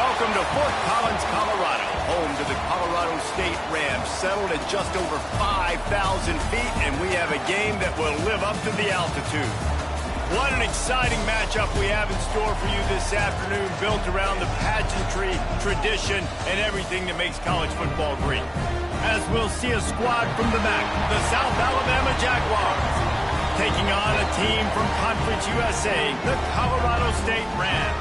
welcome to Fort Collins, Colorado, home to the Colorado State Rams, settled at just over 5,000 feet, and we have a game that will live up to the altitude. What an exciting matchup we have in store for you this afternoon, built around the pageantry, tradition, and everything that makes college football great. As we'll see a squad from the MAC, the South Alabama Jaguars, taking on a team from Conference USA, the Colorado State Rams.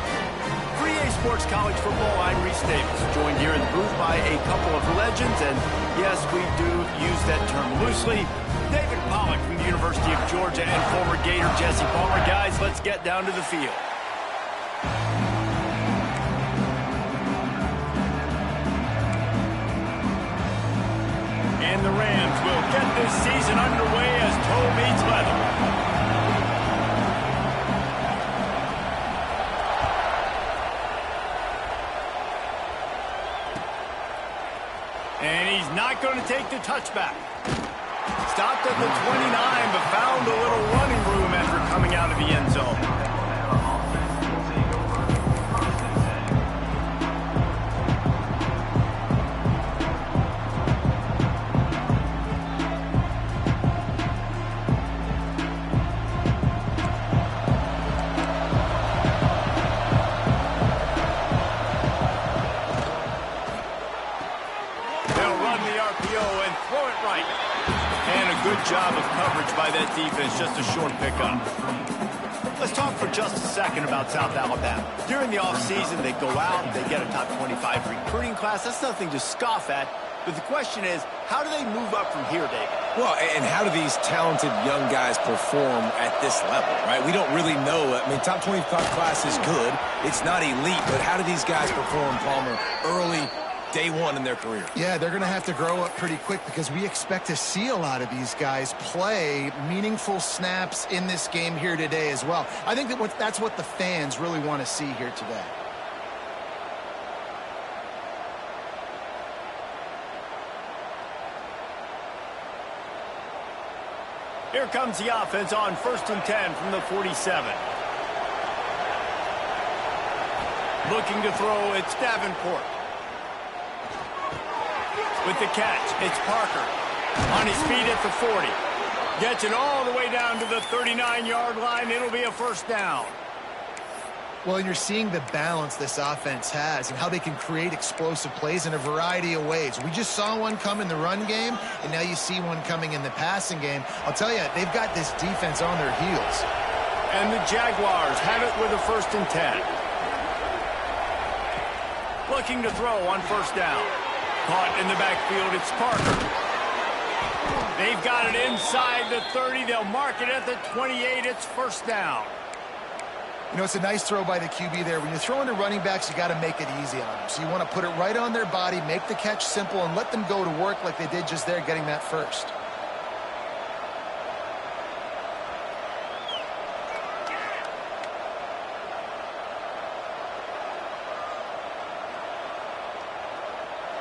For EA Sports College Football, I'm Reese Davis, joined here in the booth by a couple of legends, and yes, we do use that term loosely. David Pollack from the University of Georgia and former Gator Jesse Palmer. Guys, let's get down to the field. And the Rams will get this season underway as toe meets leather. And he's not going to take the touchback. Stopped at the 29, but found a little running room after coming out of the end zone. Good job of coverage by that defense, just a short pickup. Let's talk for just a second about South Alabama. During the offseason, they go out, they get a top 25 recruiting class. That's nothing to scoff at. But the question is, how do they move up from here, David? Well, and how do these talented young guys perform at this level, right? We don't really know. I mean, top 25 class is good. It's not elite, but how do these guys perform, Palmer, early day one in their career? Yeah, they're going to have to grow up pretty quick because we expect to see a lot of these guys play meaningful snaps in this game here today as well. I think that's what the fans really want to see here today. Here comes the offense on 1st and 10 from the 47. Looking to throw, it's Davenport. With the catch, it's Parker. On his feet at the 40. Gets it all the way down to the 39-yard line. It'll be a first down. Well, you're seeing the balance this offense has and how they can create explosive plays in a variety of ways. We just saw one come in the run game, and now you see one coming in the passing game. I'll tell you, they've got this defense on their heels. And the Jaguars have it with a 1st and 10. Looking to throw on 1st down. Caught in the backfield, it's Parker. They've got it inside the 30. They'll mark it at the 28. It's 1st down. You know, it's a nice throw by the QB there. When you're throwing to running backs, you got to make it easy on them. So you want to put it right on their body, make the catch simple, and let them go to work like they did just there, getting that first.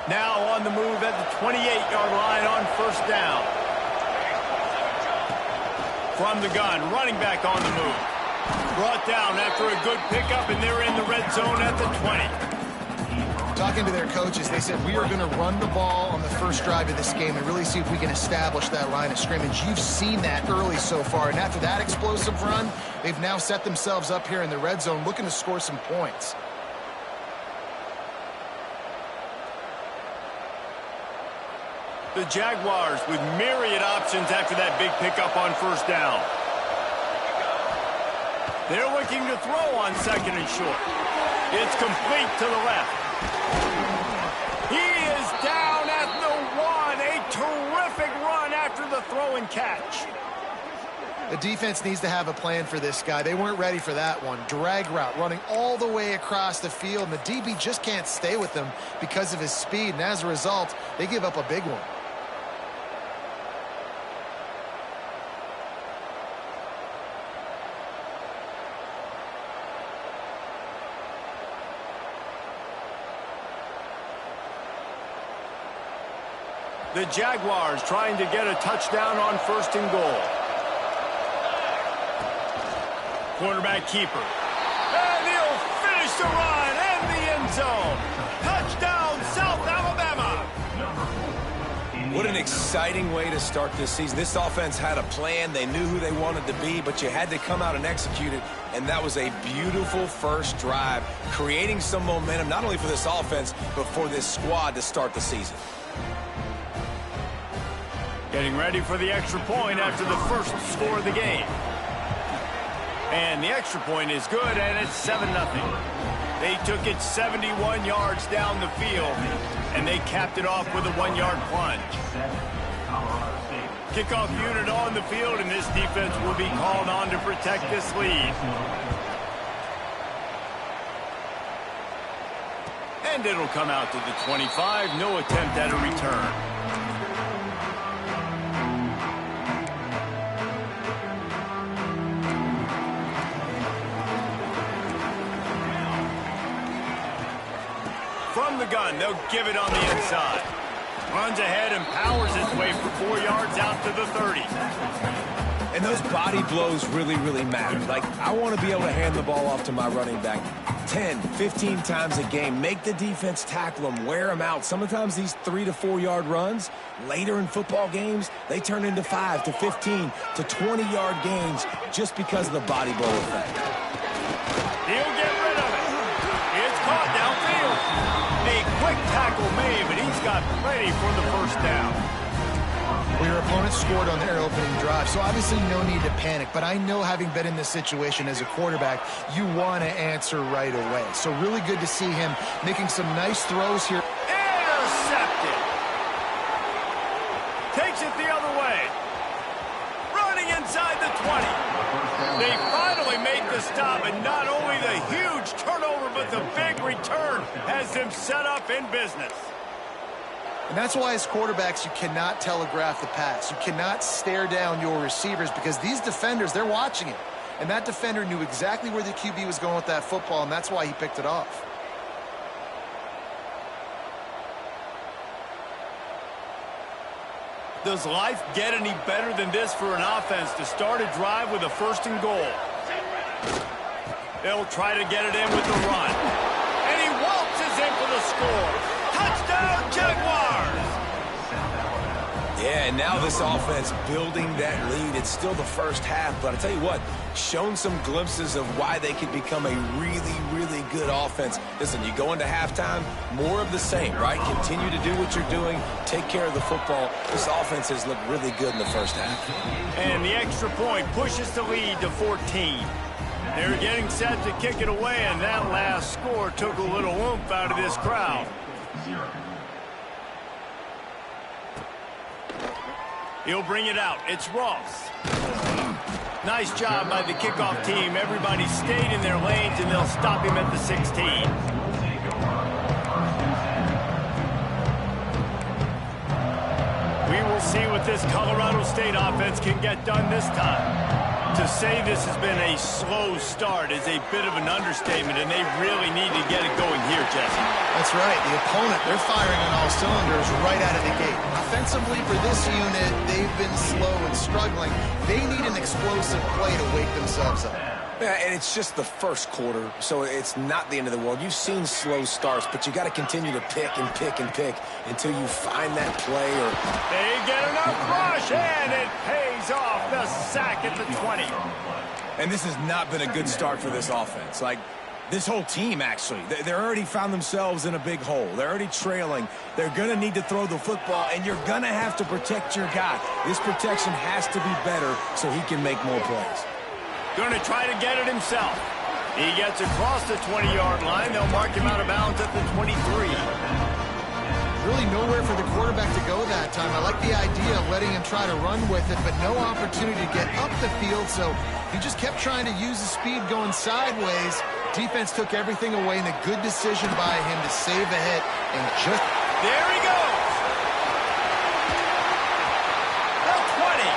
Now on the move at the 28-yard line on 1st down. From the gun, running back on the move. Brought down after a good pickup, and they're in the red zone at the 20. Talking to their coaches, they said, we are going to run the ball on the first drive of this game and really see if we can establish that line of scrimmage. You've seen that early so far, and after that explosive run, they've now set themselves up here in the red zone looking to score some points. The Jaguars with myriad options after that big pickup on 1st down. They're looking to throw on 2nd and short. It's complete to the left. He is down at the 1. A terrific run after the throw and catch. The defense needs to have a plan for this guy. They weren't ready for that one. Drag route, running all the way across the field, and the DB just can't stay with him because of his speed, and as a result, they give up a big one. The Jaguars trying to get a touchdown on 1st and goal. Quarterback keeper. And he'll finish the run in the end zone. exciting way to start this season. This offense had a plan. They knew who they wanted to be, but you had to come out and execute it, and that was a beautiful first drive, creating some momentum, not only for this offense, but for this squad to start the season. Getting ready for the extra point after the first score of the game. And the extra point is good, and it's 7-0. They took it 71 yards down the field, and they capped it off with a 1-yard plunge. Kickoff unit on the field, and this defense will be called on to protect this lead. And it'll come out to the 25. No attempt at a return. From the gun, they'll give it on the inside. Runs ahead and powers his way for 4 yards out to the 30. And those body blows really, really matter. Like, I want to be able to hand the ball off to my running back 10, 15 times a game. Make the defense tackle them, wear them out. Sometimes these 3 to 4 yard runs, later in football games, they turn into 5 to 15 to 20 yard gains just because of the body blow effect. He'll get rid of it. It's caught downfield. A quick tackle made, but he's got plenty for the first down. Well, your opponent scored on their opening drive, so obviously no need to panic. But I know, having been in this situation as a quarterback, you want to answer right away. So really good to see him making some nice throws here. Intercepted. Takes it the other way. Running inside the 20. They finally make the stop, and not only the huge turnover, but the big return has them set up in business. And that's why, as quarterbacks, you cannot telegraph the pass. You cannot stare down your receivers, because these defenders, they're watching it. And that defender knew exactly where the QB was going with that football, and that's why he picked it off. Does life get any better than this for an offense to start a drive with a 1st and goal? They'll try to get it in with the run. And he waltzes in for the score. Touchdown, Jaguars! Yeah, and now this offense building that lead. It's still the first half, but I tell you what, shown some glimpses of why they could become a really, really good offense. Listen, you go into halftime, more of the same, right? Continue to do what you're doing, take care of the football. This offense has looked really good in the first half. And the extra point pushes the lead to 14. They're getting set to kick it away, and that last score took a little oomph out of this crowd. He'll bring it out. It's Ross. Nice job by the kickoff team. Everybody stayed in their lanes, and they'll stop him at the 16. We will see what this Colorado State offense can get done this time. To say this has been a slow start is a bit of an understatement, and they really need to get it going here, Jesse. That's right. The opponent, they're firing on all cylinders right out of the gate. Offensively, for this unit, they've been slow and struggling. They need an explosive play to wake themselves up. Yeah, and it's just the first quarter, so it's not the end of the world. You've seen slow starts, but you got to continue to pick and pick and pick until you find that play. Or they get enough rush, and it pays off. The sack at the 20. And this has not been a good start for this offense. Like, this whole team, actually. They're already found themselves in a big hole. They're already trailing. They're going to need to throw the football, and you're going to have to protect your guy. This protection has to be better so he can make more plays. Going to try to get it himself. He gets across the 20-yard line. They'll mark him out of bounds at the 23. Really nowhere for the quarterback to go that time. I like the idea of letting him try to run with it, but no opportunity to get up the field, so he just kept trying to use the speed going sideways. Defense took everything away, and a good decision by him to save a hit. And just... There he goes! The 20.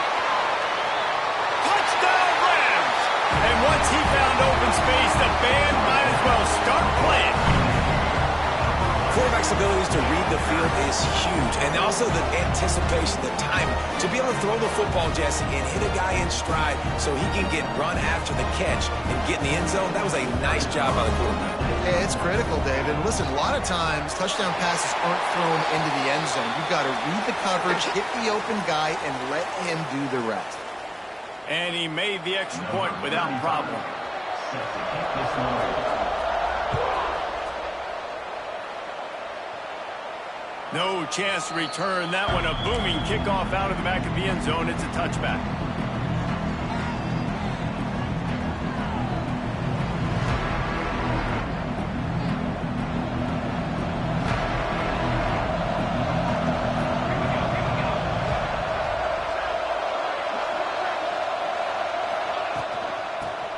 Touchdown, Rams! And once he found open space, the band might as well start playing. Quarterbacks abilities to read the field is huge. And also the anticipation, the time to be able to throw the football, Jesse, and hit a guy in stride so he can get run after the catch and get in the end zone. That was a nice job by the quarterback. Yeah, it's critical, David. Listen, a lot of times touchdown passes aren't thrown into the end zone. You've got to read the coverage, hit the open guy, and let him do the rest. And he made the extra point without problem. No chance to return that one. A booming kickoff out of the back of the end zone. It's a touchback.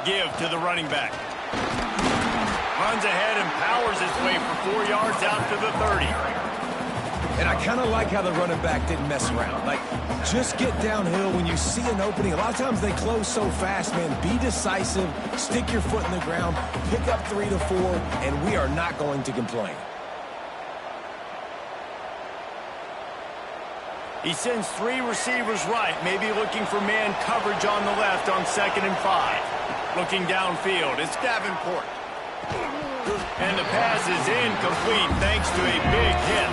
Give to the running back. Runs ahead and powers his way for 4 yards out to the 30. And I kind of like how the running back didn't mess around. Like, just get downhill when you see an opening. A lot of times they close so fast, man. Be decisive, stick your foot in the ground, pick up 3 to 4, and we are not going to complain. He sends 3 receivers right, maybe looking for man coverage on the left on 2nd and 5. Looking downfield, it's Davenport. And the pass is incomplete thanks to a big hit.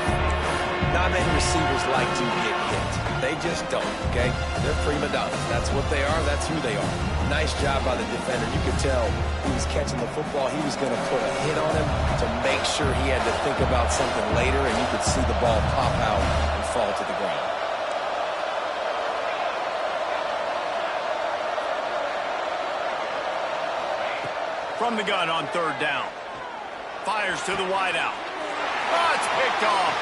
Not many receivers like to get hit. They just don't, okay? They're prima donnas. That's what they are. That's who they are. Nice job by the defender. You could tell he was catching the football. He was going to put a hit on him to make sure he had to think about something later, and you could see the ball pop out and fall to the ground. From the gun on 3rd down. Fires to the wideout. Oh, it's picked off.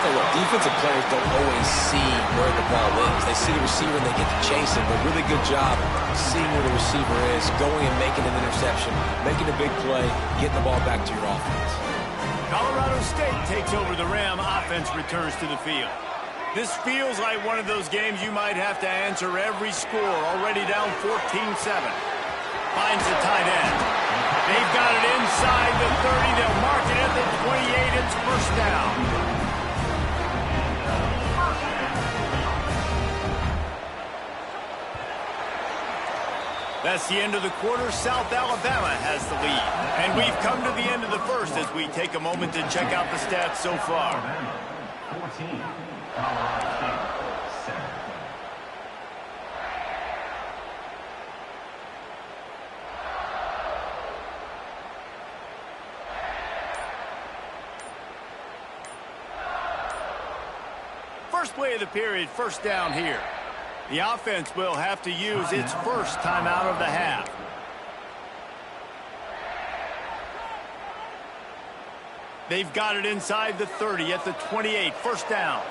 So look, defensive players don't always see where the ball is. They see the receiver and they get to chase him, but really good job seeing where the receiver is, going and making an interception, making a big play, getting the ball back to your offense. Colorado State takes over the Ram. Offense returns to the field. This feels like one of those games you might have to answer every score. Already down 14-7. Finds the tight end. They've got it inside the 30. They'll mark it at the 28. It's first down. That's the end of the quarter. South Alabama has the lead. And we've come to the end of the first as we take a moment to check out the stats so far. 14. Colorado State 7. First play of the period, first down here. The offense will have to use its first timeout of the half. They've got it inside the 30 at the 28. First down.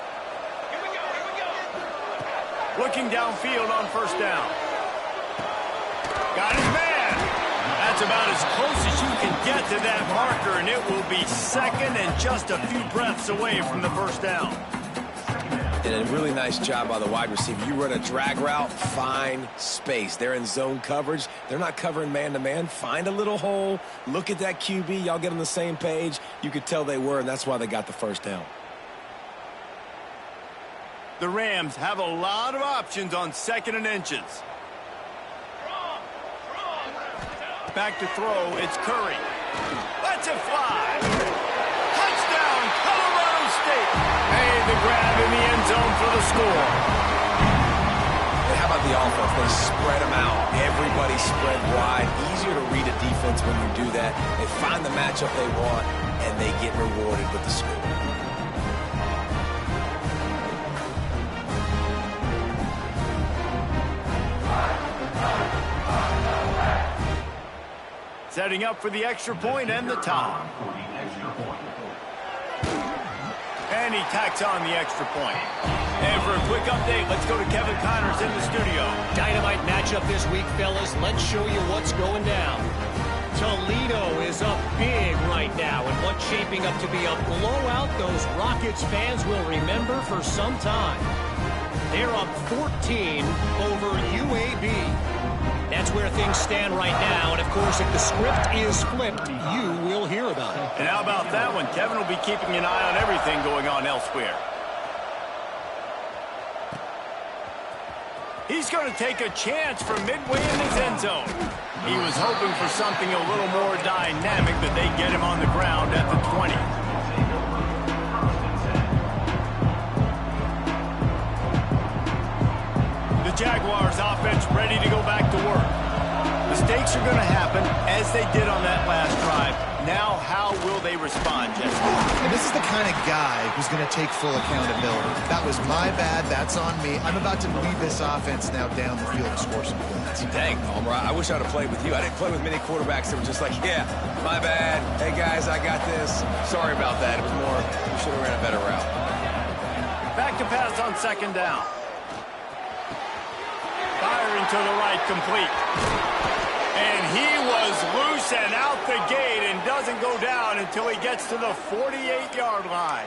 Looking downfield on first down. Got his man. That's about as close as you can get to that marker, and it will be 2nd and just a few breaths away from the first down. And a really nice job by the wide receiver. You run a drag route, find space. They're in zone coverage. They're not covering man-to-man. Find a little hole. Look at that QB. Y'all get on the same page. You could tell they were, and that's why they got the first down. The Rams have a lot of options on 2nd and inches. Back to throw. It's Curry. Lets it fly. Touchdown, Colorado State. Made the grab in the end zone for the score. And how about the offense? They spread them out. Everybody spread wide. Easier to read a defense when you do that. They find the matchup they want, and they get rewarded with the score. Setting up for the extra point and the tie. And he tacks on the extra point. And for a quick update, let's go to Kevin Connors in the studio. Dynamite matchup this week, fellas. Let's show you what's going down. Toledo is up big right now in what's shaping up to be a blowout those Rockets fans will remember for some time. They're up 14 over UAB. That's that's where things stand right now. And, of course, if the script is flipped, you will hear about it. And how about that one? Kevin will be keeping an eye on everything going on elsewhere. He's going to take a chance from midway in his end zone. He was hoping for something a little more dynamic, but they get him on the ground at the 20. The Jaguars offense ready to go back to work. Mistakes are going to happen as they did on that last drive. Now, how will they respond, Jesse? And this is the kind of guy who's going to take full accountability. That was my bad. That's on me. I'm about to lead this offense now down the field and score some points. Dang, Palmer, I wish I'd have played with you. I didn't play with many quarterbacks that were just like, yeah, my bad. Hey, guys, I got this. Sorry about that. It was more, you should have ran a better route. Back to pass on second down. Firing to the right, complete. And he was loose and out the gate and doesn't go down until he gets to the 48-yard line.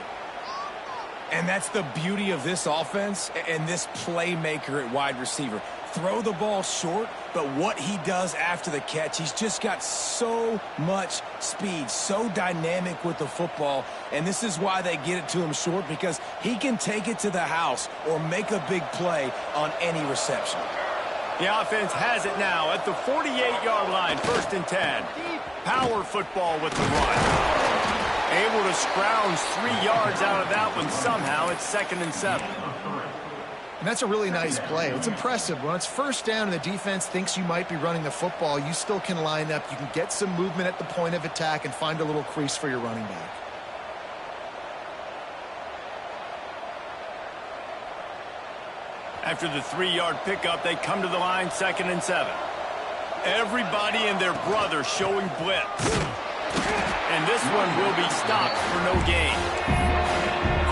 And that's the beauty of this offense and this playmaker at wide receiver. Throw the ball short, but what he does after the catch, he's just got so much speed, so dynamic with the football, and this is why they get it to him short, because he can take it to the house or make a big play on any reception. The offense has it now at the 48-yard line, 1st and 10. Power football with the run. Able to scrounge 3 yards out of that one somehow. It's 2nd and 7. And that's a really nice play. It's impressive. When it's 1st down and the defense thinks you might be running the football, you still can line up. You can get some movement at the point of attack and find a little crease for your running back. After the 3-yard pickup, they come to the line, 2nd and 7. Everybody and their brother showing blitz. And this one will be stopped for no gain.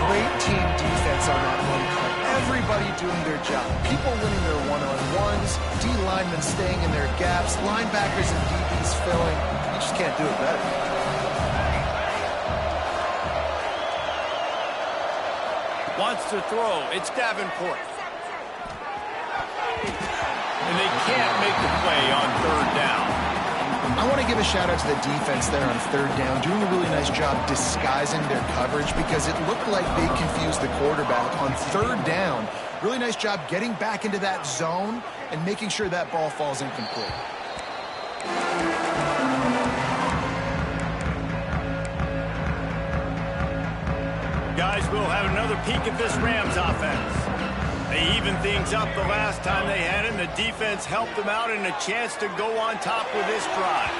Great team defense on that one play. Everybody doing their job. People winning their one-on-ones, D-linemen staying in their gaps, linebackers and DBs filling. You just can't do it better. Wants to throw. It's Davenport. And they can't make the play on 3rd down. I want to give a shout-out to the defense there on 3rd down, doing a really nice job disguising their coverage because it looked like they confused the quarterback on 3rd down. Really nice job getting back into that zone and making sure that ball falls incomplete. Guys, we'll have another peek at this Rams offense. They evened things up the last time they had it, and the defense helped them out and a chance to go on top with this drive.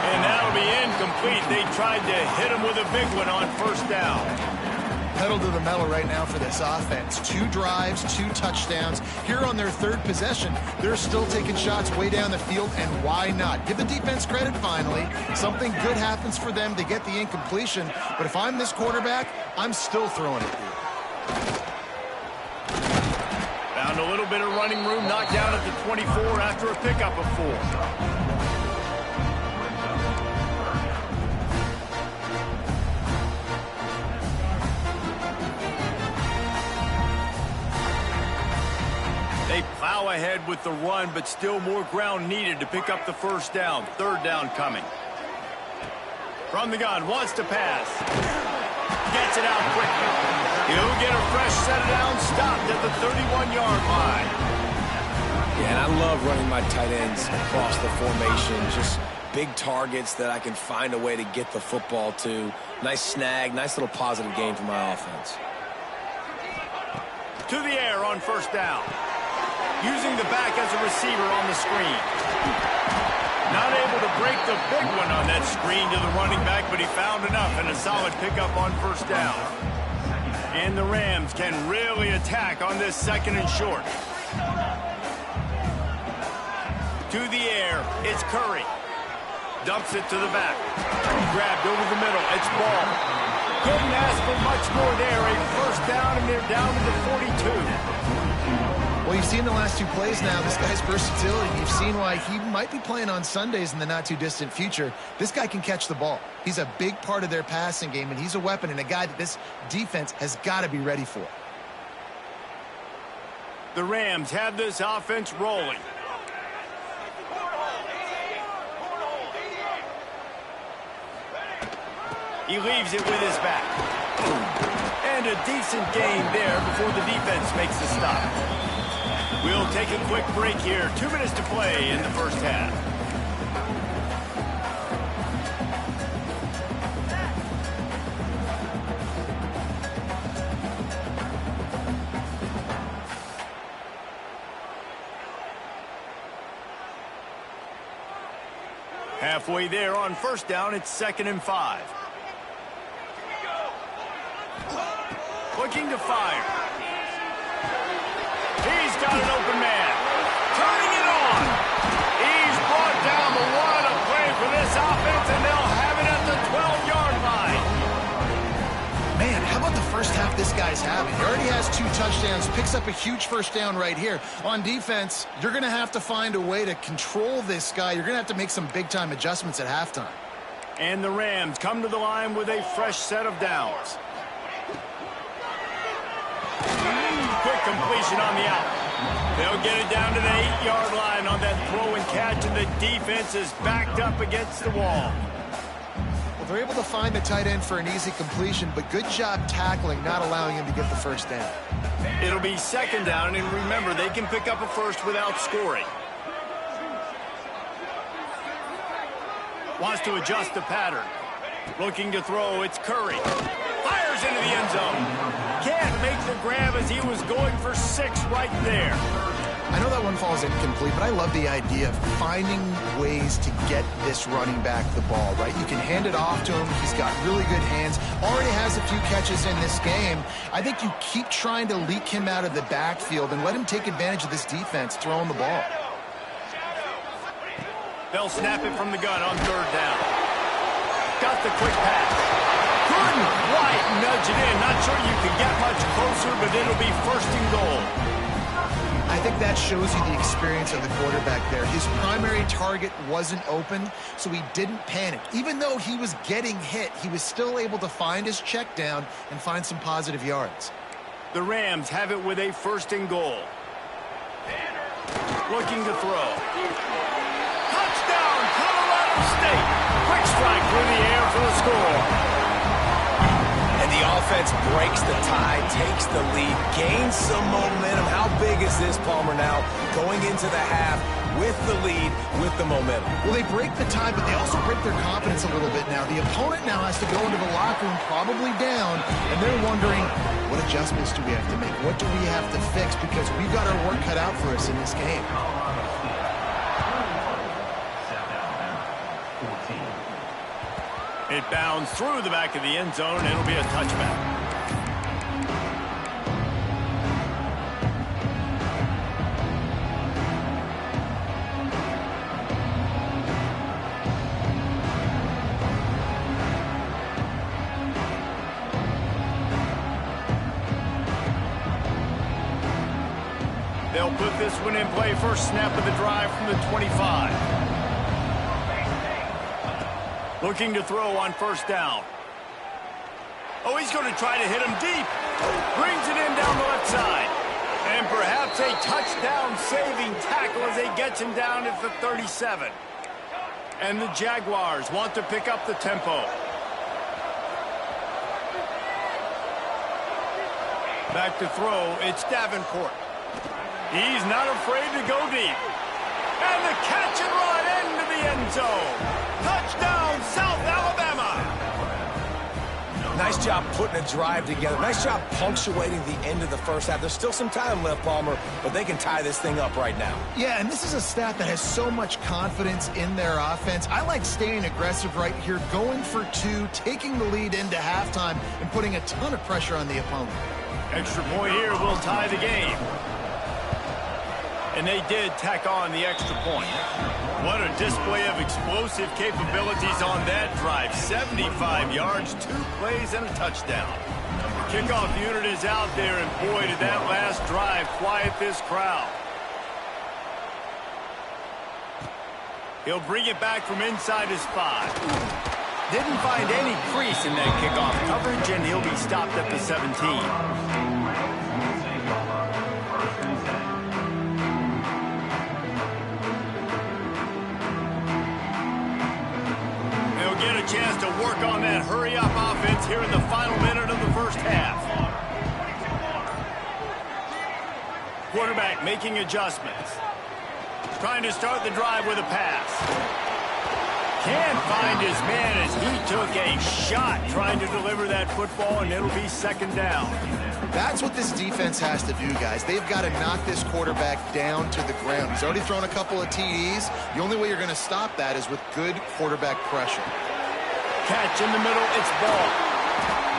And that'll be incomplete. They tried to hit him with a big one on 1st down. Pedal to the metal right now for this offense. 2 drives, 2 touchdowns. Here on their 3rd possession, they're still taking shots way down the field, and why not? Give the defense credit finally. Something good happens for them to get the incompletion, but if I'm this quarterback, I'm still throwing it here. Found a little bit of running room, knocked down at the 24 after a pickup of 4. They plow ahead with the run, but still more ground needed to pick up the 1st down. 3rd down coming. From the gun, wants to pass. Gets it out quickly. He'll get a fresh set down, stopped at the 31-yard line. Yeah, and I love running my tight ends across the formation. Just big targets that I can find a way to get the football to. Nice snag, nice little positive gain for my offense. To the air on 1st down. Using the back as a receiver on the screen. Not able to break the big one on that screen to the running back, but he found enough and a solid pickup on 1st down. And the Rams can really attack on this 2nd and short. To the air, it's Curry. Dumps it to the back. Grabbed over the middle, it's Ball. Couldn't ask for much more there. A 1st down, and they're down to the 42. Well, you've seen the last 2 plays now. This guy's versatility. You've seen why he might be playing on Sundays in the not-too-distant future. This guy can catch the ball. He's a big part of their passing game, and he's a weapon and a guy that this defense has got to be ready for. The Rams have this offense rolling. He leaves it with his back. And a decent gain there before the defense makes the stop. We'll take a quick break here. 2 minutes to play in the first half. Halfway there on first down, it's 2nd and 5. Looking to fire. He's got an open man. Turning it on. He's brought down, but what a play for this offense, and they'll have it at the 12-yard line. Man, how about the first half this guy's having? He already has 2 touchdowns, picks up a huge first down right here. On defense, you're going to have to find a way to control this guy. You're going to have to make some big-time adjustments at halftime. And the Rams come to the line with a fresh set of downs. Quick completion on the out. They'll get it down to the 8-yard line on that throw and catch, and the defense is backed up against the wall. Well, they're able to find the tight end for an easy completion, but good job tackling, not allowing him to get the first down. It'll be 2nd down, and remember, they can pick up a first without scoring. Wants to adjust the pattern. Looking to throw, it's Curry. Fires into the end zone. Can't make the grab as he was going for 6 right there. I know that one falls incomplete, but I love the idea of finding ways to get this running back the ball, right? You can hand it off to him. He's got really good hands. Already has a few catches in this game. I think you keep trying to leak him out of the backfield and let him take advantage of this defense throwing the ball. They'll snap it from the gun on 3rd down. Got the quick pass. Couldn't quite nudge it in. Not sure you can get much closer, but it'll be 1st and goal. I think that shows you the experience of the quarterback there. His primary target wasn't open, so he didn't panic. Even though he was getting hit, he was still able to find his check down and find some positive yards. The Rams have it with a 1st and goal. Looking to throw. Touchdown, Colorado State. Quick strike through the air for the score. And the offense breaks the tie, takes the lead, gains some momentum. How big is this, Palmer, now going into the half with the lead, with the momentum? Well, they break the tie, but they also break their confidence a little bit now. The opponent now has to go into the locker room probably down, and they're wondering, what adjustments do we have to make? What do we have to fix? Because we've got our work cut out for us in this game. It bounds through the back of the end zone, and it'll be a touchback. They'll put this one in play. First snap of the drive from the 25. Looking to throw on 1st down. Oh, he's going to try to hit him deep. Brings it in down the left side. And perhaps a touchdown-saving tackle as he gets him down at the 37. And the Jaguars want to pick up the tempo. Back to throw, it's Davenport. He's not afraid to go deep. And the catch and run into the end zone. Touchdown, South Alabama. Nice job putting a drive together. Nice job punctuating the end of the first half. There's still some time left, Palmer, but they can tie this thing up right now. Yeah, and this is a staff that has so much confidence in their offense. I like staying aggressive right here, going for 2, taking the lead into halftime, and putting a ton of pressure on the opponent. Extra point here will tie the game. And they did tack on the extra point. What a display of explosive capabilities on that drive. 75 yards, 2 plays, and a touchdown. The kickoff unit is out there, and boy, did that last drive quiet this crowd. He'll bring it back from inside his 5. Didn't find any crease in that kickoff coverage, and he'll be stopped at the 17. chance to work on that hurry-up offense here in the final minute of the first half. Quarterback making adjustments. Trying to start the drive with a pass. Can't find his man as he took a shot trying to deliver that football, and it'll be second down. That's what this defense has to do, guys. They've got to knock this quarterback down to the ground. He's already thrown a couple of TDs. The only way you're going to stop that is with good quarterback pressure. Catch in the middle, it's ball.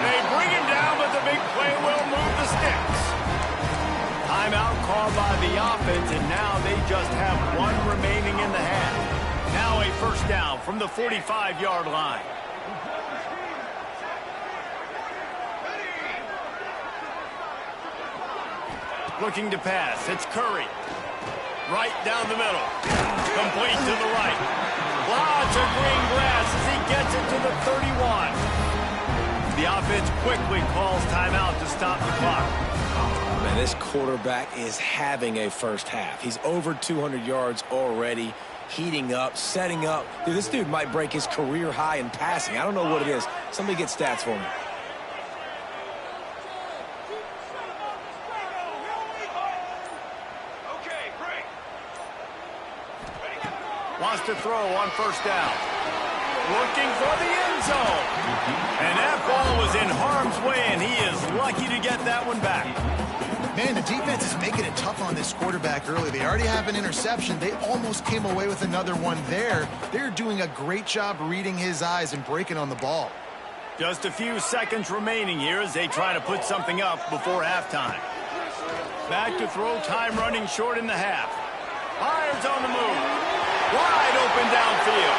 They bring him down, but the big play will move the sticks. Timeout called by the offense, and now they just have one remaining in the half. Now a first down from the 45-yard line. Looking to pass. It's Curry. Right down the middle. Complete to the right. Lots of green grass as he gets it to the 31. The offense quickly calls timeout to stop the clock. Man, this quarterback is having a first half. He's over 200 yards already, heating up, setting up. Dude, this dude might break his career high in passing. I don't know what it is. Somebody get stats for me. Wants to throw on first down. Looking for the end zone. And that ball was in harm's way, and he is lucky to get that one back. Man, the defense is making it tough on this quarterback early. They already have an interception. They almost came away with another one there. They're doing a great job reading his eyes and breaking on the ball. Just a few seconds remaining here as they try to put something up before halftime. Back to throw, time running short in the half. Myers on the move. Wide open downfield.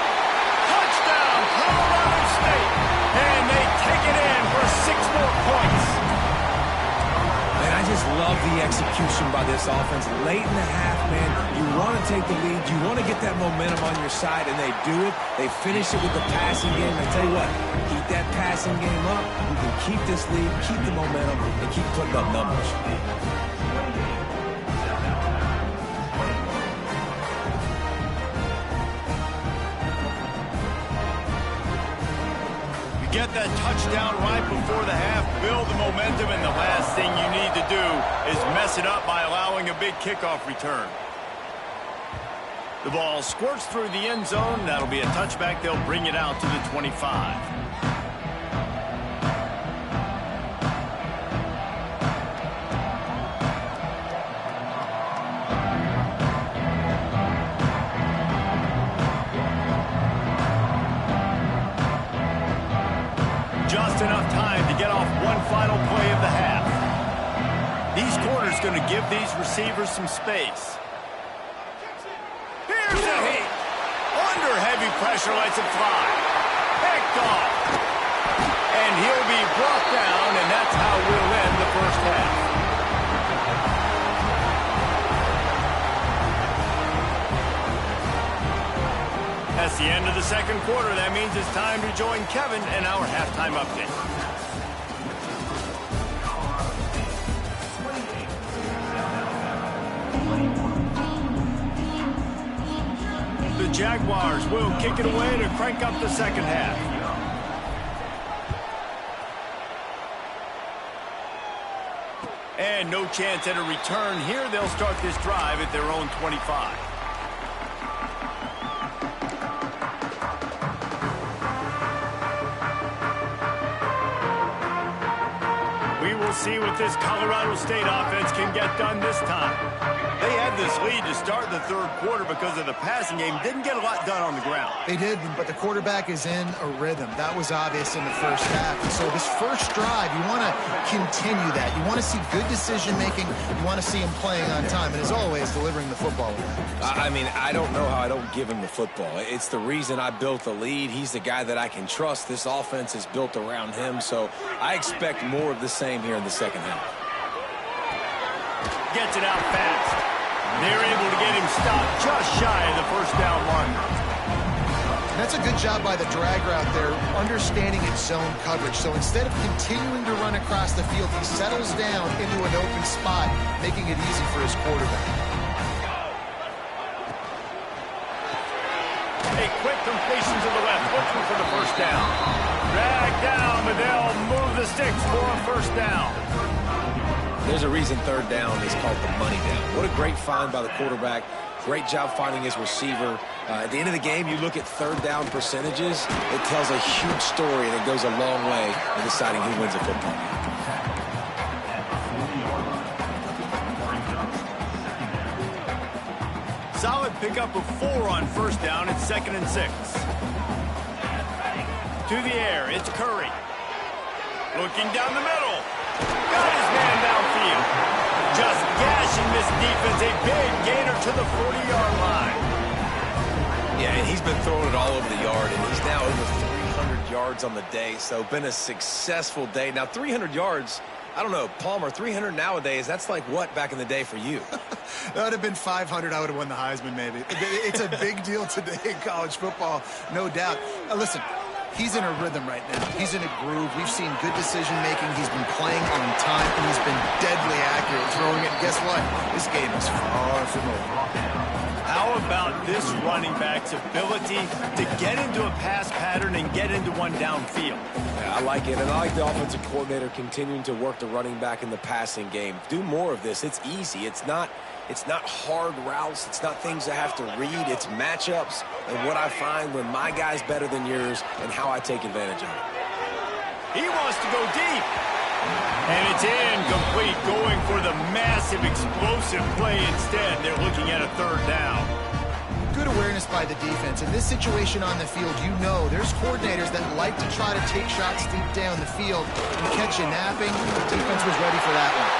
Touchdown, Colorado State. And they take it in for 6 more points. Man, I just love the execution by this offense. Late in the half, man, you want to take the lead. You want to get that momentum on your side, and they do it. They finish it with the passing game. I tell you what, keep that passing game up. You can keep this lead, keep the momentum, and keep putting up numbers. Get that touchdown right before the half, build the momentum, and the last thing you need to do is mess it up by allowing a big kickoff return. The ball squirts through the end zone. That'll be a touchback. They'll bring it out to the 25. Just enough time to get off one final play of the half. These quarters going to give these receivers some space. Here's a hit. Under heavy pressure, lets it fly. Picked off. And he'll be brought down, and that's how we'll end the first half. That's the end of the second quarter. That means it's time to join Kevin in our halftime update. The Jaguars will kick it away to crank up the second half. And no chance at a return here. They'll start this drive at their own 25. See what this Colorado State offense can get done this time. They had this lead to start the third quarter because of the passing game. Didn't get a lot done on the ground. They did, but the quarterback is in a rhythm. That was obvious in the first half. So this first drive, you want to continue that. You want to see good decision-making. You want to see him playing on time. And as always, delivering the football. I mean, I don't know how I don't give him the football. It's the reason I built the lead. He's the guy that I can trust. This offense is built around him. So I expect more of the same here in the second half. Gets it out fast. They're able to get him stopped just shy of the first down marker. That's a good job by the drag route there, understanding its zone coverage. So instead of continuing to run across the field, he settles down into an open spot, making it easy for his quarterback. A quick completion to the left, looking for the first down. Drag down, but they'll move the sticks for a first down. There's a reason third down is called the money down. What a great find by the quarterback. Great job finding his receiver. At the end of the game, you look at third down percentages. It tells a huge story, and it goes a long way in deciding who wins a football game. Solid pickup of 4 on first down. It's 2nd and 6. To the air, it's Curry. Looking down the middle. Got his man downfield. Just gashing this defense. A big gainer to the 40-yard line. Yeah, and he's been throwing it all over the yard, and he's now over 300 yards on the day. So been a successful day. Now, 300 yards, I don't know, Palmer, 300 nowadays, that's like what back in the day for you? That would have been 500. I would have won the Heisman, maybe. It's a big deal today in college football, no doubt. Listen, he's in a rhythm right now. He's in a groove. We've seen good decision-making. He's been playing on time, and he's been deadly accurate throwing it. And guess what? This game is far from over. How about this running back's ability to get into a pass pattern and get into one downfield? Yeah, I like it, and I like the offensive coordinator continuing to work the running back in the passing game. Do more of this. It's easy. It's not hard routes. It's not things I have to read. It's matchups and what I find when my guy's better than yours and how I take advantage of it. He wants to go deep. And it's incomplete, going for the massive explosive play instead. They're looking at a third down. Good awareness by the defense. In this situation on the field, you know there's coordinators that like to try to take shots deep down the field and catch you napping. The defense was ready for that one.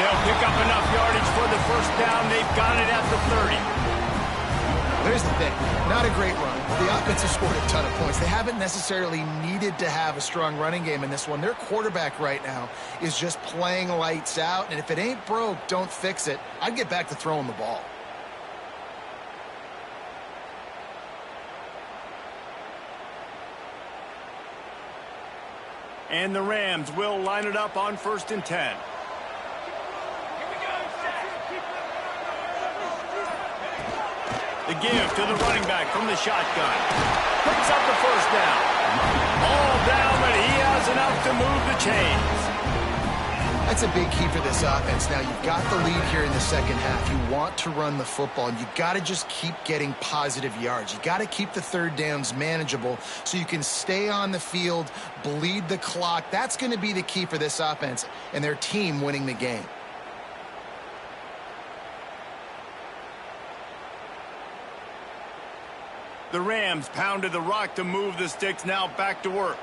They'll pick up enough yardage for the first down. They've got it at the 30. There's the thing. Not a great run. The offense has scored a ton of points. They haven't necessarily needed to have a strong running game in this one. Their quarterback right now is just playing lights out, and if it ain't broke, don't fix it. I'd get back to throwing the ball. And the Rams will line it up on 1st and 10. The give to the running back from the shotgun. Picks up the first down. All down, but he has enough to move the chains. That's a big key for this offense. Now, you've got the lead here in the second half. You want to run the football, and you got to just keep getting positive yards. You got to keep the third downs manageable so you can stay on the field, bleed the clock. That's going to be the key for this offense and their team winning the game. The Rams pounded the rock to move the sticks, now back to work.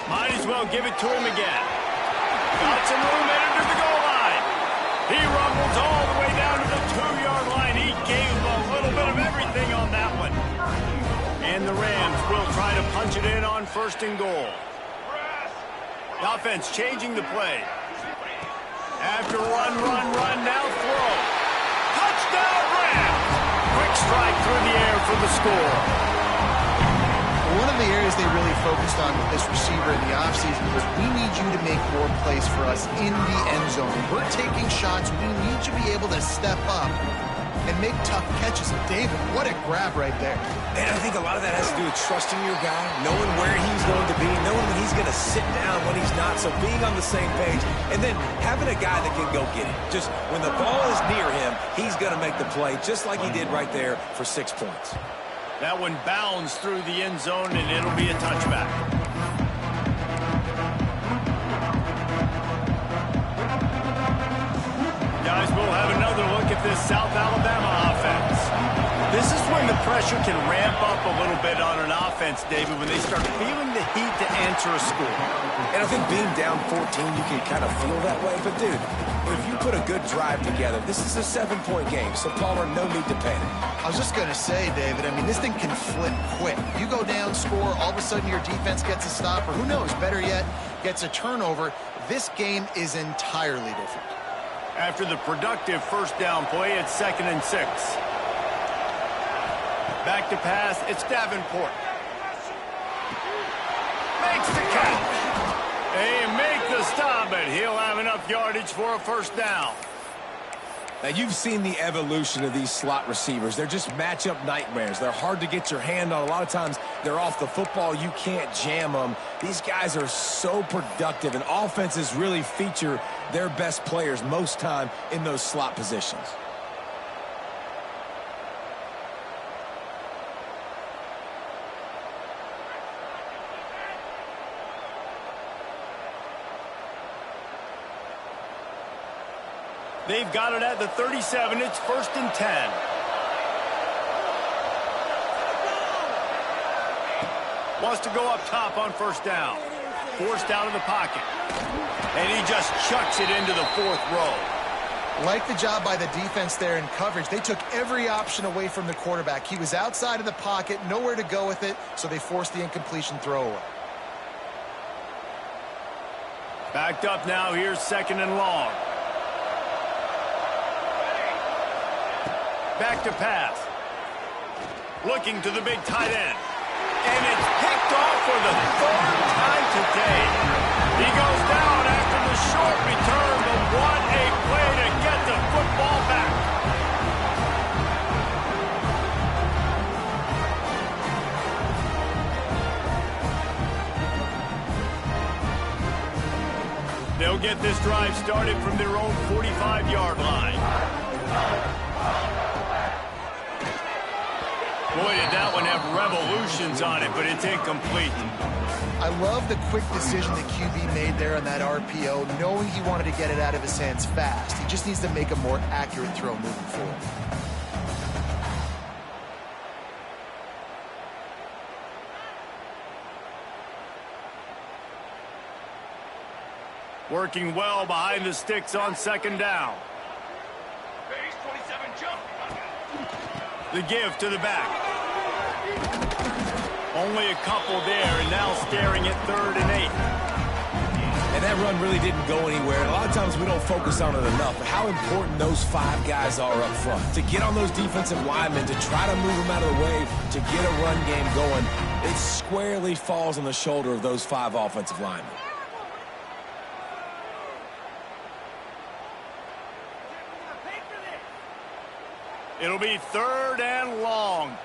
Might as well give it to him again. Got some room headed to the goal line. He rumbles all the way down to the 2-yard line. He gave a little bit of everything on that one. And the Rams will try to punch it in on 1st and goal. The offense changing the play. After run, now throw. Touchdown, Rams! Quick strike through the air for the score. One of the areas they really focused on with this receiver in the offseason was we need you to make more plays for us in the end zone. We're taking shots. We need you to be able to step up and make tough catches. And David, what a grab right there. And I think a lot of that has to do with trusting your guy, knowing where he's going to be, knowing when he's going to sit down, when he's not, so being on the same page, and then having a guy that can go get it. Just when the ball is near him, he's going to make the play, just like he did right there for 6 points. That one bounds through the end zone, and it'll be a touchback. Guys, we'll have another look at this South Alabama offense. This is when the pressure can ramp up a little bit on an offense, David, when they start feeling the heat to answer a score. And I think being down 14, you can kind of feel that way. But, dude, if you put a good drive together, this is a 7-point game, so Palmer, no need to panic. I was just going to say, David, I mean, this thing can flip quick. You go down, score, all of a sudden your defense gets a stop, or who knows, better yet, gets a turnover. This game is entirely different. After the productive first down play, it's 2nd and 6. Back to pass, it's Davenport. Makes the catch. They make the stop, but he'll have enough yardage for a first down. Now, you've seen the evolution of these slot receivers. They're just matchup nightmares. They're hard to get your hand on. A lot of times, they're off the football. You can't jam them. These guys are so productive, and offenses really feature their best players most time in those slot positions. They've got it at the 37. It's 1st and 10. Wants to go up top on 1st down. Forced out of the pocket. And he just chucks it into the 4th row. Like the job by the defense there in coverage. They took every option away from the quarterback. He was outside of the pocket, nowhere to go with it, so they forced the incompletion throwaway. Backed up now. Here's 2nd and long. Back to pass. Looking to the big tight end. And it's picked off for the 3rd time today. He goes down after the short return, but what a play to get the football back. They'll get this drive started from their own 45-yard line. Boy, did that one have revolutions on it, but it's incomplete. I love the quick decision the QB made there on that RPO, knowing he wanted to get it out of his hands fast. He just needs to make a more accurate throw moving forward. Working well behind the sticks on 2nd down. The give to the back. Only a couple there, and now staring at 3rd and 8. And that run really didn't go anywhere. And a lot of times we don't focus on it enough, but how important those 5 guys are up front. To get on those defensive linemen, to try to move them out of the way, to get a run game going, it squarely falls on the shoulder of those 5 offensive linemen. It'll be 3rd and long.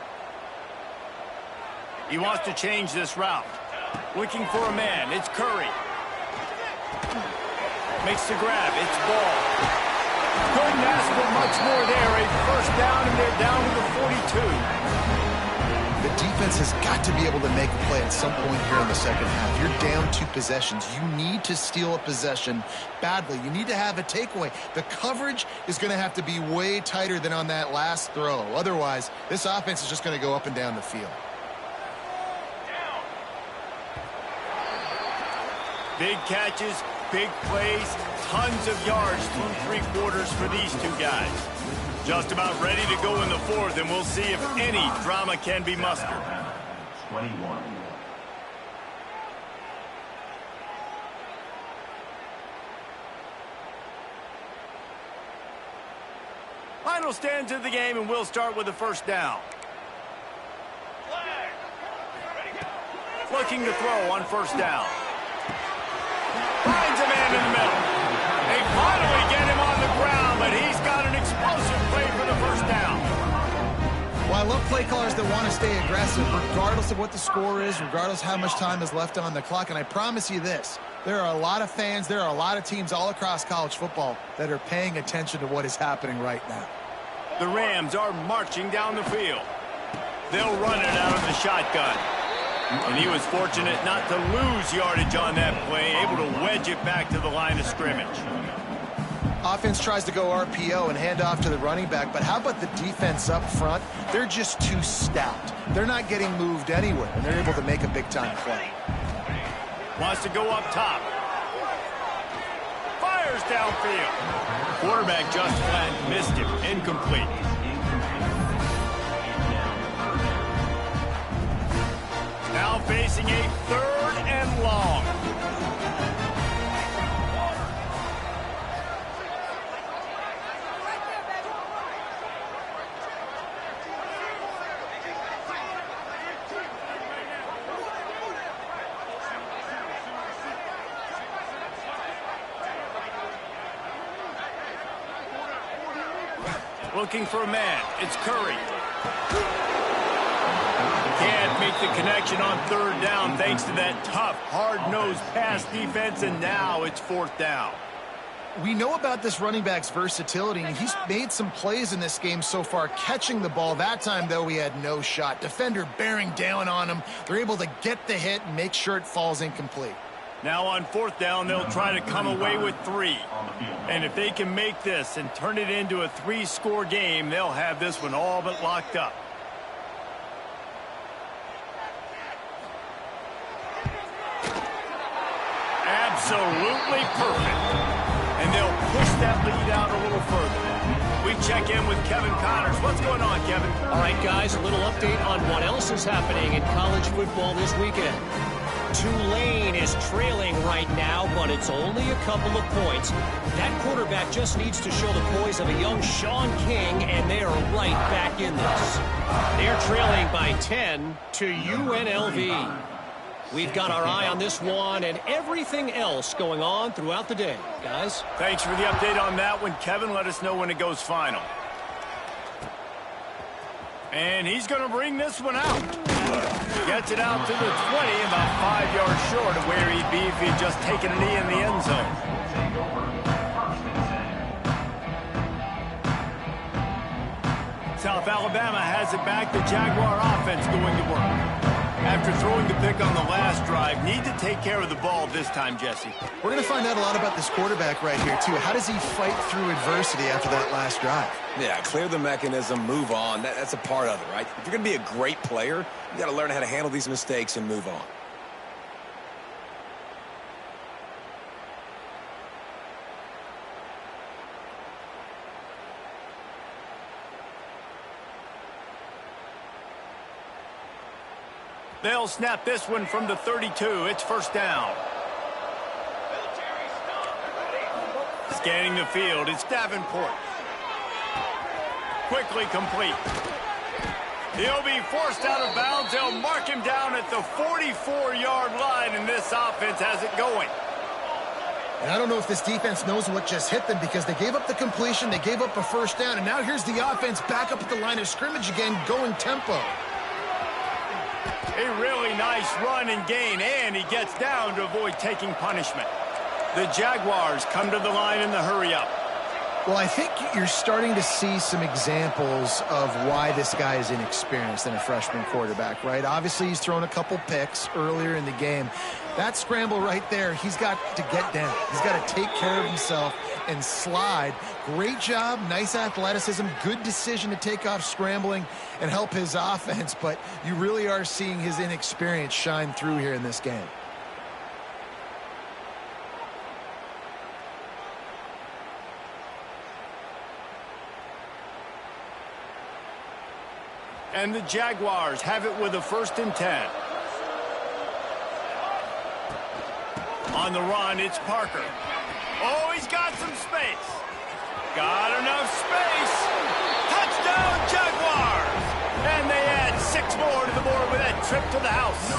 He wants to change this route. Looking for a man. It's Curry. Makes the grab. It's Ball. Couldn't ask for much more there. A 1st down, and they're down to the 42. The defense has got to be able to make a play at some point here in the 2nd half. You're down 2 possessions. You need to steal a possession badly. You need to have a takeaway. The coverage is going to have to be way tighter than on that last throw. Otherwise, this offense is just going to go up and down the field. Big catches, big plays, tons of yards through 3 quarters for these 2 guys. Just about ready to go in the 4th, and we'll see if any drama can be mustered. 21. Final stands of the game, and we'll start with the 1st down. Looking to throw on 1st down. Finds a man in the middle. They finally get him on the ground, but he's got an explosive play for the 1st down. Well, I love play callers that want to stay aggressive regardless of what the score is, regardless how much time is left on the clock. And I promise you this, there are a lot of fans, there are a lot of teams all across college football that are paying attention to what is happening right now. The Rams are marching down the field. They'll run it out of the shotgun. And he was fortunate not to lose yardage on that play, able to wedge it back to the line of scrimmage. Offense tries to go RPO and hand off to the running back, but how about the defense up front? They're just too stout. They're not getting moved anywhere, and they're able to make a big-time play. Wants to go up top. Fires downfield. Quarterback just flat missed him. Incomplete. Now facing a 3rd and long. Looking for a man. It's Curry. Can't make the connection on third down thanks to that tough, hard-nosed pass defense, and now it's fourth down. We know about this running back's versatility, and he's made some plays in this game so far catching the ball. That time, though, he had no shot. Defender bearing down on him. They're able to get the hit and make sure it falls incomplete. Now on fourth down, they'll try to come away with 3. And if they can make this and turn it into a 3-score game, they'll have this one all but locked up. Absolutely perfect. And they'll push that lead out a little further. We check in with Kevin Connors. What's going on, Kevin? All right, guys, a little update on what else is happening in college football this weekend. Tulane is trailing right now, but it's only a couple of points. That quarterback just needs to show the poise of a young Sean King, and they are right back in this. They're trailing by 10 to UNLV. We've got our eye on this one and everything else going on throughout the day. Guys? Thanks for the update on that one, Kevin. Let us know when it goes final. And he's going to bring this one out. Gets it out to the 20, about 5 yards short of where he'd be if he'd just taken a knee in the end zone. South Alabama has it back. The Jaguar offense going to work. After throwing the pick on the last drive, need to take care of the ball this time, Jesse. We're going to find out a lot about this quarterback right here, too. How does he fight through adversity after that last drive? Yeah, clear the mechanism, move on. That's a part of it, right? If you're going to be a great player, you got to learn how to handle these mistakes and move on. They'll snap this one from the 32. It's first down. Scanning the field, it's Davenport. Quickly complete. He'll be forced out of bounds. They'll mark him down at the 44-yard line, and this offense has it going. And I don't know if this defense knows what just hit them because they gave up the completion, they gave up a first down, and now here's the offense back up at the line of scrimmage again, going tempo. A really nice run and gain, and he gets down to avoid taking punishment. The Jaguars come to the line in the hurry-up. Well, I think you're starting to see some examples of why this guy is inexperienced in a freshman quarterback, right? Obviously, he's thrown a couple picks earlier in the game. That scramble right there, he's got to get down. He's got to take care of himself and slide. Great job, nice athleticism, good decision to take off scrambling and help his offense, but you really are seeing his inexperience shine through here in this game. And the Jaguars have it with a 1st and 10. On the run, it's Parker. Oh, he's got some space. Got enough space. Touchdown, Jaguars! And they add 6 more to the board with that trip to the house.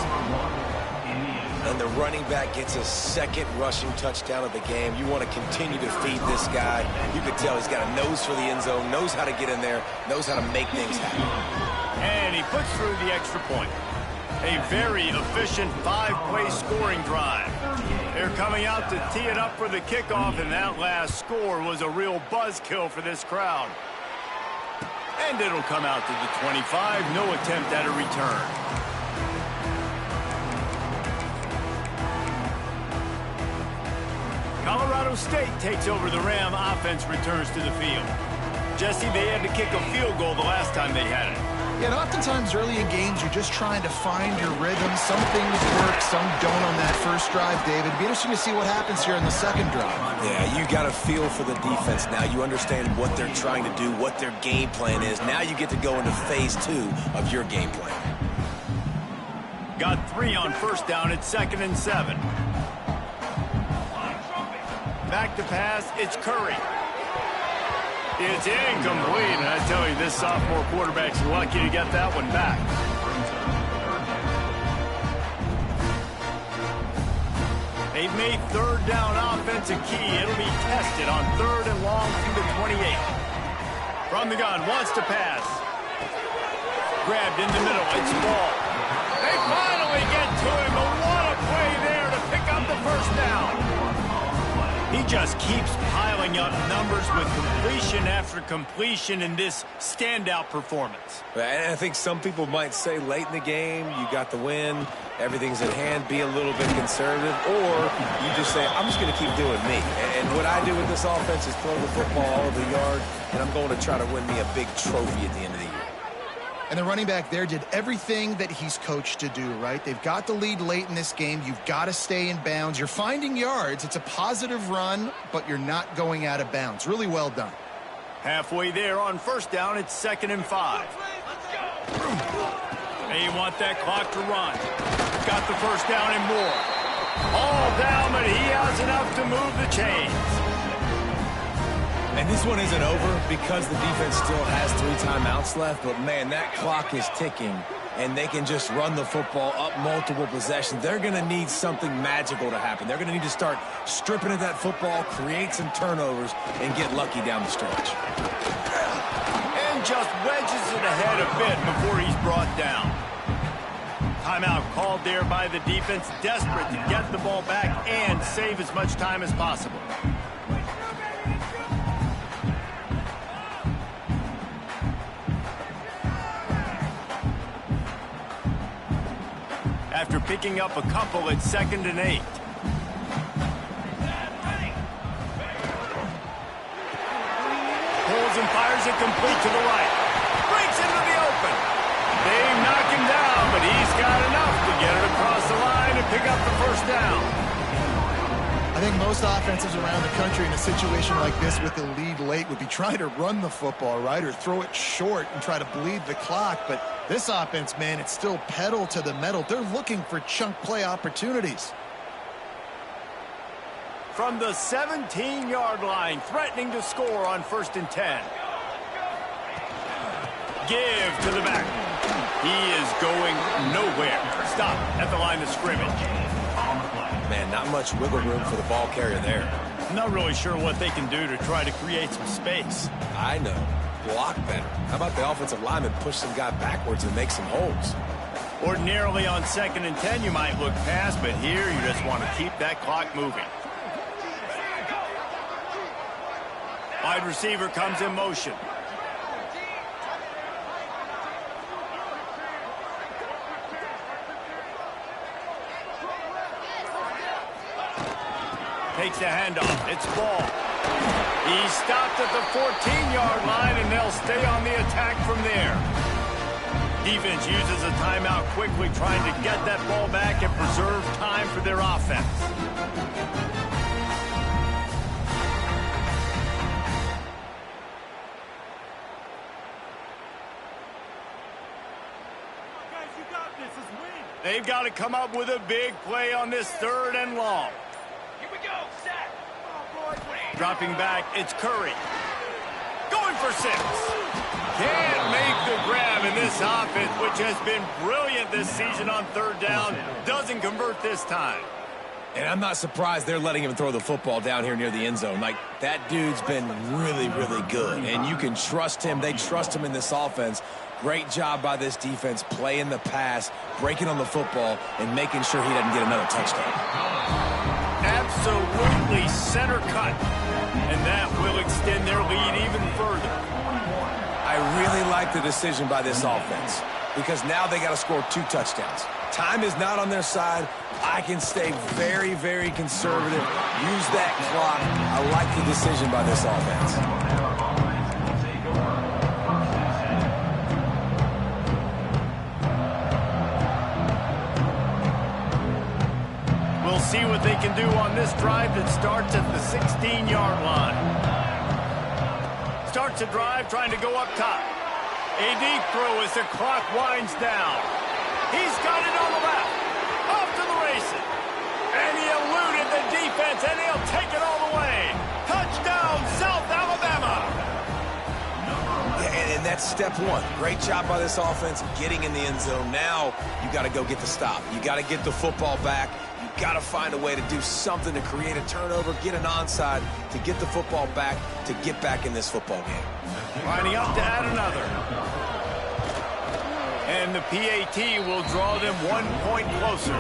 And the running back gets a 2nd rushing touchdown of the game. You want to continue to feed this guy. You can tell he's got a nose for the end zone, knows how to get in there, knows how to make things happen. And he puts through the extra point. A very efficient 5-play scoring drive. They're coming out to tee it up for the kickoff, and that last score was a real buzzkill for this crowd. And it'll come out to the 25. No attempt at a return. Colorado State takes over. The Ram offense returns to the field. Jesse, they had to kick a field goal the last time they had it. Yeah, and oftentimes early in games, you're just trying to find your rhythm. Some things work, some don't on that first drive, David. It'd be interesting to see what happens here in the second drive. Yeah, you got a feel for the defense now. You understand what they're trying to do, what their game plan is. Now you get to go into phase 2 of your game plan. Got 3 on first down. It's 2nd and 7. Back to pass, it's Curry. It's incomplete, and I tell you, this sophomore quarterback's lucky to get that one back. They've made 3rd down offense a key. It'll be tested on 3rd and long from the 28. From the gun, wants to pass. Grabbed in the middle, it's ball. They finally get to him, but what a play there to pick up the first down. He just keeps piling up numbers with completion after completion in this standout performance. And I think some people might say late in the game, you got the win, everything's at hand, be a little bit conservative, or you just say, I'm just going to keep doing me. And what I do with this offense is throw the football all over the yard, and I'm going to try to win me a big trophy at the end of the year. And the running back there did everything that he's coached to do, right? They've got the lead late in this game. You've got to stay in bounds. You're finding yards. It's a positive run, but you're not going out of bounds. Really well done. Halfway there on first down, it's 2nd and 5. They want that clock to run. Got the first down and more. All down, but he has enough to move the chains. And this one isn't over because the defense still has 3 timeouts left. But, man, that clock is ticking, and they can just run the football up multiple possessions. They're going to need something magical to happen. They're going to need to start stripping at that football, create some turnovers, and get lucky down the stretch. And just wedges it ahead a bit before he's brought down. Timeout called there by the defense, desperate to get the ball back and save as much time as possible. After picking up a couple, it's 2nd and 8. Pulls and fires it complete to the right. Breaks into the open. They knock him down, but he's got enough to get it across the line and pick up the first down. I think most offenses around the country in a situation like this with the lead late would be trying to run the football, right, or throw it short and try to bleed the clock. But this offense, man, it's still pedal to the metal. They're looking for chunk play opportunities. From the 17-yard line, threatening to score on 1st and 10. Give to the back. He is going nowhere. Stop at the line of scrimmage. Man, not much wiggle room for the ball carrier there. Not really sure what they can do to try to create some space. I know. Block better. How about the offensive lineman push some guy backwards and make some holes? Ordinarily on 2nd and 10, you might look past, but here you just want to keep that clock moving. Wide receiver comes in motion. Takes the handoff. It's ball. He stopped at the 14-yard line, and they'll stay on the attack from there. Defense uses a timeout quickly, trying to get that ball back and preserve time for their offense. They've got to come up with a big play on this 3rd and long. Dropping back, it's Curry. Going for 6. Can't make the grab in this offense, which has been brilliant this season on 3rd down. Doesn't convert this time. And I'm not surprised they're letting him throw the football down here near the end zone. Like, that dude's been really, really good. And you can trust him. They trust him in this offense. Great job by this defense, playing the pass, breaking on the football, and making sure he doesn't get another touchdown. Absolutely center cut. And that will extend their lead even further. I really like the decision by this offense because now they got to score 2 touchdowns. Time is not on their side. I can stay very, very conservative. Use that clock. I like the decision by this offense. We'll see what they can do on this drive that starts at the 16-yard line. Starts a drive trying to go up top. A deep throw as the clock winds down. He's got it on the left. Off to the races. And he eluded the defense, and he'll take it all the way. Touchdown, South Alabama. Yeah, and that's step 1. Great job by this offense getting in the end zone. Now you got to go get the stop. You got to get the football back. You got to find a way to do something to create a turnover, get an onside, to get the football back, to get back in this football game. Lining up to add another. And the PAT will draw them 1 point closer.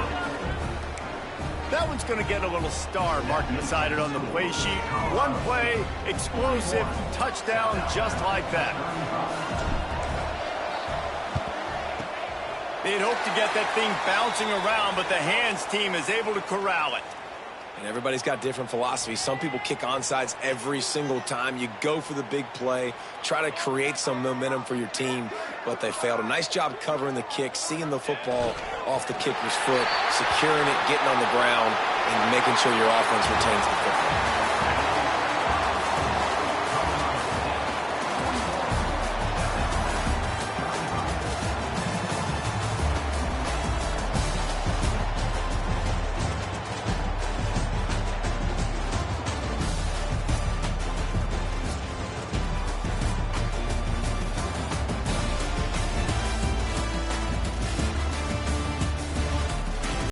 That one's going to get a little star marked beside it on the play sheet. One play, explosive, touchdown just like that. They'd hope to get that thing bouncing around, but the hands team is able to corral it. And everybody's got different philosophies. Some people kick onsides every single time. You go for the big play, try to create some momentum for your team, but they failed. A nice job covering the kick, seeing the football off the kicker's foot, securing it, getting on the ground, and making sure your offense retains the football.